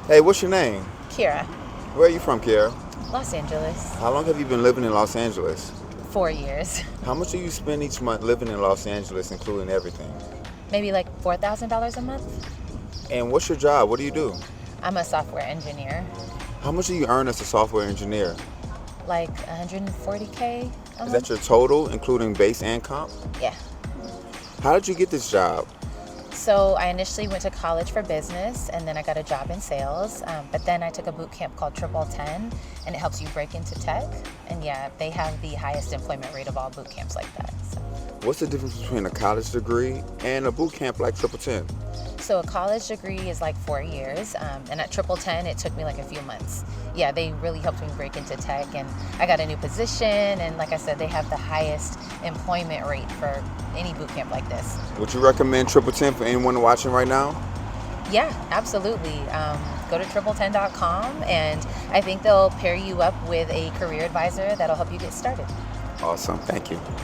Hey, what's your name? Kira, Where are you from, Kiara? Los Angeles. How long have you been living in Los Angeles? 4 years. How much do you spend each month living in Los Angeles, including everything? Maybe like $4,000 a month. And what's your job? What do you do? I'm a software engineer. How much do you earn as a software engineer? Like 140K a Is that month. your total, including base and comp? Yeah. How did you get this job? So I initially went to college for business and then I got a job in sales. But then I took a boot camp called TripleTen and it helps you break into tech. And yeah, they have the highest employment rate of all boot camps like that. What's the difference between a college degree and a boot camp like TripleTen? So a college degree is like 4 years, and at TripleTen it took me like a few months. Yeah, they really helped me break into tech, and I got a new position. And like I said, they have the highest employment rate for any boot camp like this. Would you recommend TripleTen for anyone watching right now? Yeah, absolutely. Go to TripleTen.com, and I think they'll pair you up with a career advisor that'll help you get started. Awesome. Thank you.